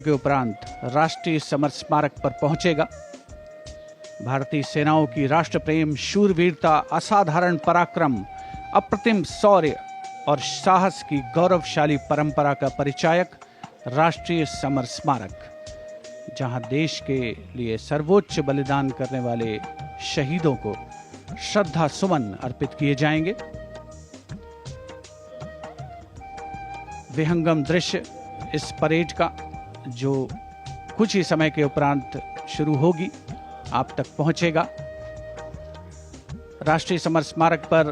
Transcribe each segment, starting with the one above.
के उपरांत राष्ट्रीय समर स्मारक पर पहुंचेगा। भारतीय सेनाओं की राष्ट्र प्रेम, शूरवीरता, असाधारण पराक्रम, अप्रतिम शौर्य और साहस की गौरवशाली परंपरा का परिचायक राष्ट्रीय समर स्मारक, जहां देश के लिए सर्वोच्च बलिदान करने वाले शहीदों को श्रद्धा सुमन अर्पित किए जाएंगे। विहंगम दृश्य इस परेड का, जो कुछ ही समय के उपरांत शुरू होगी, आप तक पहुंचेगा। राष्ट्रीय समर स्मारक पर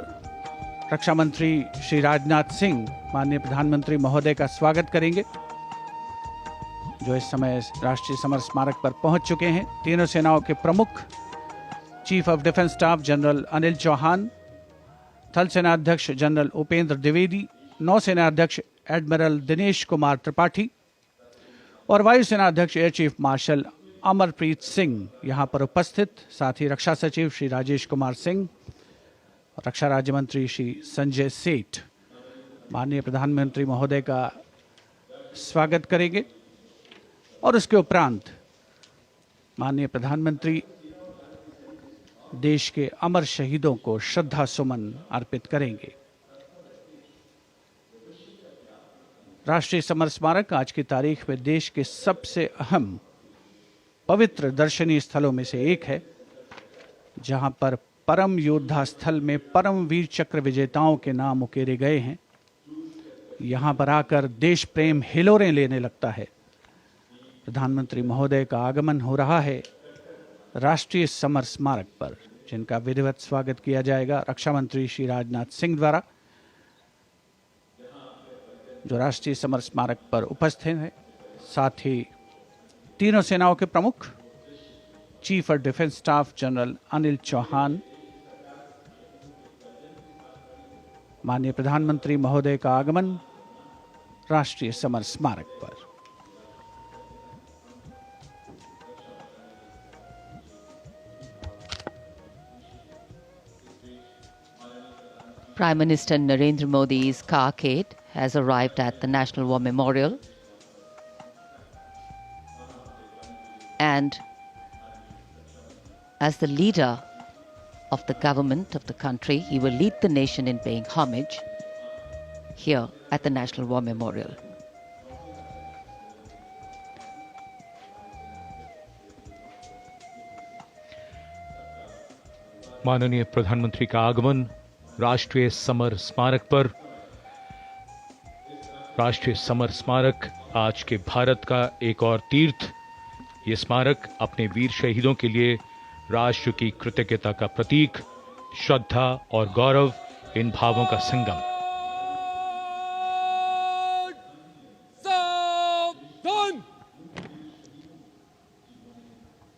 रक्षा मंत्री श्री राजनाथ सिंह माननीय प्रधानमंत्री महोदय का स्वागत करेंगे, जो इस समय राष्ट्रीय समर स्मारक पर पहुंच चुके हैं। तीनों सेनाओं के प्रमुख chief of defence staff general Anil Chauhan, थल सेना अध्यक्ष जनरल उपेंद्र द्विवेदी, नौसेना अध्यक्ष एडमिरल दिनेश कुमार त्रिपाठी और वायुसेना अध्यक्ष air chief marshal Amarpreet Singh यहां पर उपस्थित। साथ ही रक्षा सचिव श्री राजेश कुमार सिंह, रक्षा राज्य मंत्री श्री संजय सेठ माननीय प्रधानमंत्री महोदय का स्वागत करेंगे और उसके उपरांत माननीय प्रधानमंत्री देश के अमर शहीदों को श्रद्धा सुमन अर्पित करेंगे। राष्ट्रीय समर स्मारक आज की तारीख में देश के सबसे अहम पवित्र दर्शनीय स्थलों में से एक है, जहां पर परम योद्धा स्थल में परम वीर चक्र विजेताओं के नाम उकेरे गए हैं। यहां पर आकर देश प्रेम हिलोरें लेने लगता है। प्रधानमंत्री महोदय का आगमन हो रहा है राष्ट्रीय समर स्मारक पर, जिनका विधिवत स्वागत किया जाएगा रक्षा मंत्री श्री राजनाथ सिंह द्वारा, जो राष्ट्रीय समर स्मारक पर उपस्थित हैं। साथ ही तीनों सेनाओं के प्रमुख chief of defence staff general Anil Chauhan माननीय प्रधानमंत्री महोदय का आगमन राष्ट्रीय समर स्मारक पर। Prime Minister Narendra Modi's carcade has arrived at the National War Memorial, and as the leader of the government of the country, he will lead the nation in paying homage here at the National War Memorial. माननीय प्रधानमंत्री का आगमन राष्ट्रीय summer स्मारक पर। राष्ट्रीय summer स्मारक आज के भारत का एक और तीर्थ। ये स्मारक अपने वीर शहीदों के लिए राष्ट्र की कृतज्ञता का प्रतीक, श्रद्धा और गौरव, इन भावों का संगम।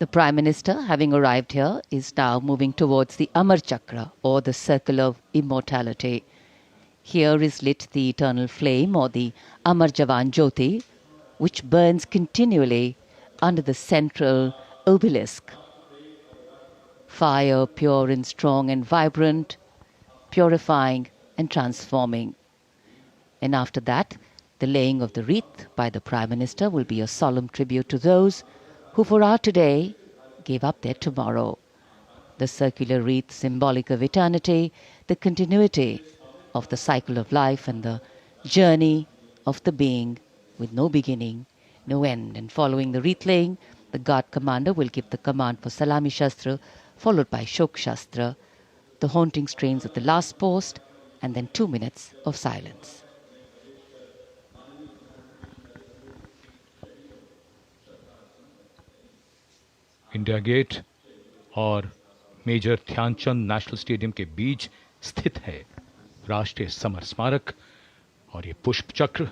The Prime Minister, having arrived here, is now moving towards the Amar Chakra, or the Circle of Immortality. Here is lit the eternal flame, or the Amar Jawan Jyoti, which burns continually under the central obelisk. Fire pure and strong and vibrant, purifying and transforming. And after that, the laying of the wreath by the Prime Minister will be a solemn tribute to those who for our today gave up their tomorrow. The circular wreath, symbolic of eternity, the continuity of the cycle of life and the journey of the being with no beginning, no end. And following the wreath laying, the guard commander will give the command for Salami Shastra, followed by Shok Shastra, the haunting strains of the last post, and then 2 minutes of silence. India Gate और Major Dhyan Chand National Stadium के बीच स्थित है राष्ट्रीय summer स्मारक और ये पुष्प चक्र।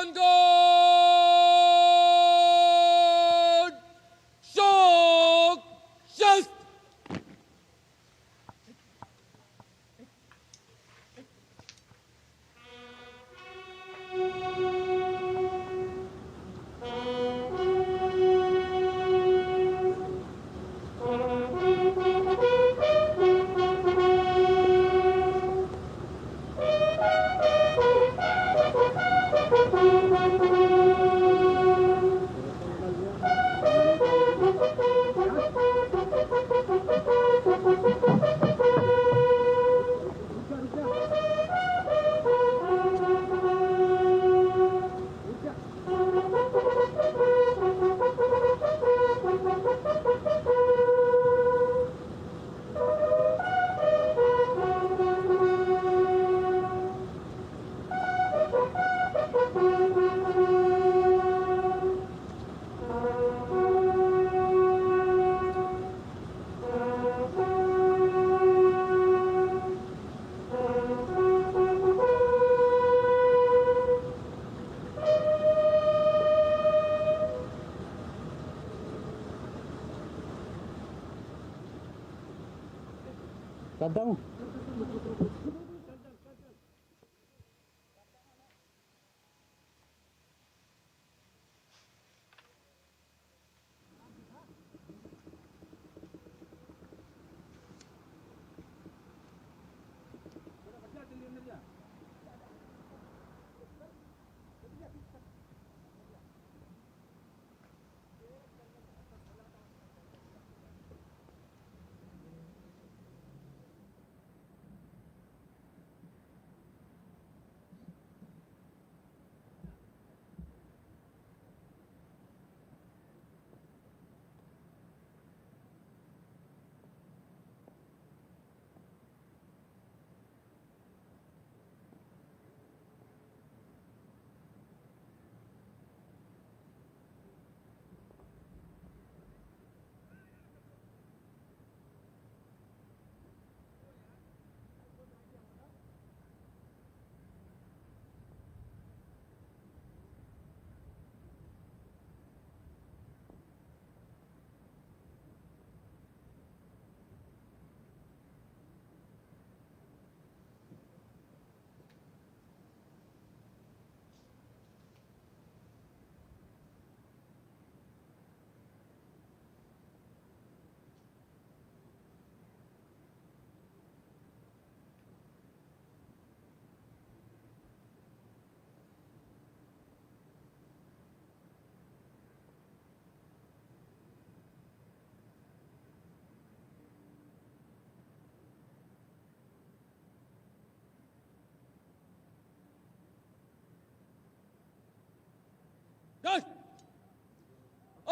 सम्मानगढ़ शोक शस्त्र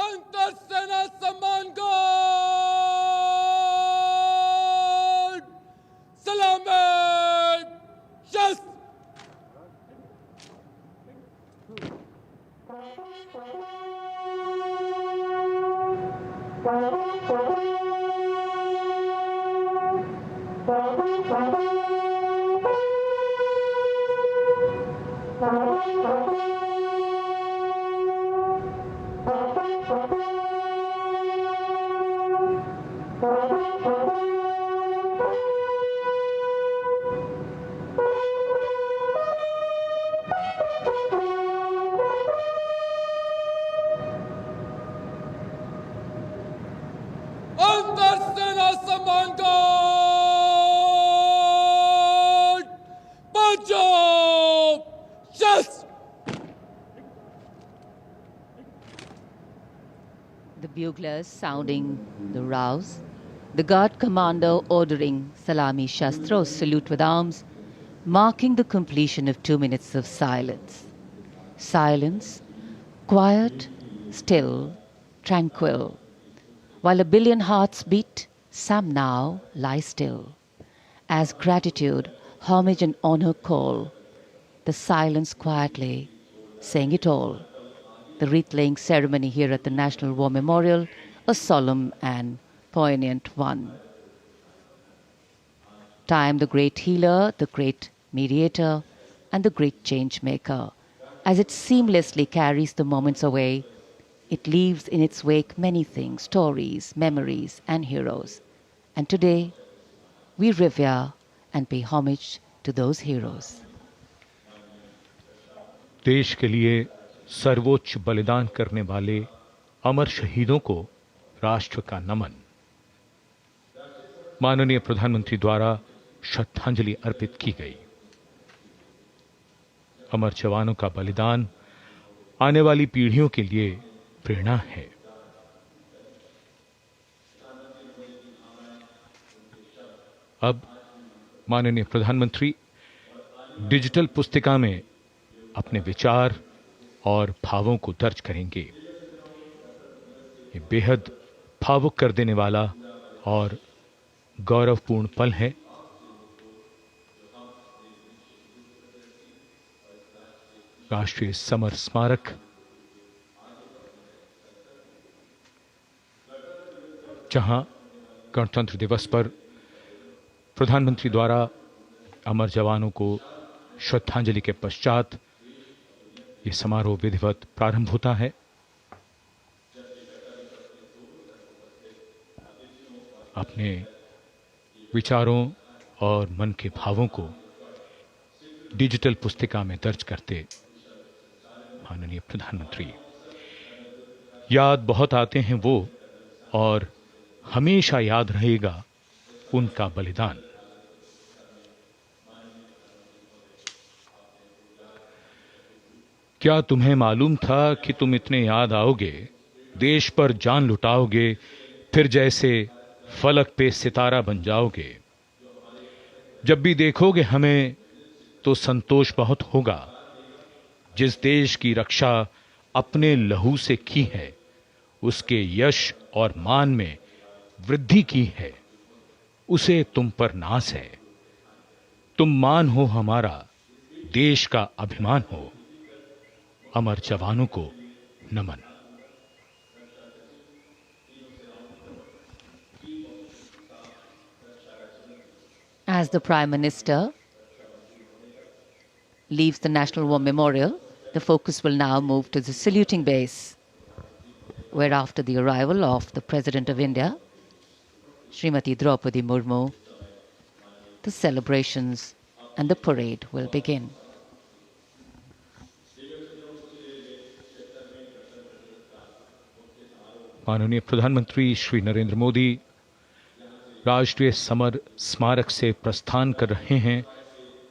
अंतर सेना सम्मानगढ़ सलामी शस्त्र अंतर सेना सम्मानगढ़ पंजाब शस्त्र The buglers sounding the rouse, the guard commander ordering Salami Shastros salute with arms, marking the completion of 2 minutes of silence. Silence, quiet, still, tranquil. While a billion hearts beat, some now lie still. As gratitude, homage and honor call, the silence quietly, saying it all. The wreath-laying ceremony here at the National War Memorial, a solemn and poignant one. Time, the great healer, the great mediator, and the great change maker, As it seamlessly carries the moments away, it leaves in its wake many things, stories, memories, and heroes. And today, we revere and pay homage to those heroes. देश के लिए सर्वोच्च बलिदान करने वाले अमर शहीदों को राष्ट्र का नमन। माननीय प्रधानमंत्री द्वारा श्रद्धांजलि अर्पित की गई। अमर जवानों का बलिदान आने वाली पीढ़ियों के लिए प्रेरणा है। अब माननीय प्रधानमंत्री डिजिटल पुस्तिका में अपने विचार और भावों को दर्ज करेंगे। ये बेहद भावुक कर देने वाला और गौरवपूर्ण पल है। राष्ट्रीय समर स्मारक जहां गणतंत्र दिवस पर प्रधानमंत्री द्वारा अमर जवानों को श्रद्धांजलि के पश्चात ये समारोह विधिवत प्रारंभ होता है। अपने विचारों और मन के भावों को डिजिटल पुस्तिका में दर्ज करते माननीय प्रधानमंत्री, याद बहुत आते हैं वो और हमेशा याद रहेगा उनका बलिदान। क्या तुम्हें मालूम था कि तुम इतने याद आओगे, देश पर जान लुटाओगे, फिर जैसे फलक पे सितारा बन जाओगे। जब भी देखोगे हमें तो संतोष बहुत होगा। जिस देश की रक्षा अपने लहू से की है, उसके यश और मान में वृद्धि की है, उसे तुम पर नाज है। तुम मान हो हमारा, देश का अभिमान हो। अमर जवानों को नमन। As the Prime Minister leaves the National War Memorial, the focus will now move to the saluting base, where after the arrival of the President of India, Srimati Draupadi Murmu, the celebrations and the parade will begin. माननीय प्रधानमंत्री श्री नरेंद्र मोदी राष्ट्रीय summer स्मारक से प्रस्थान कर रहे हैं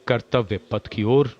कर्तव्य पथ की ओर।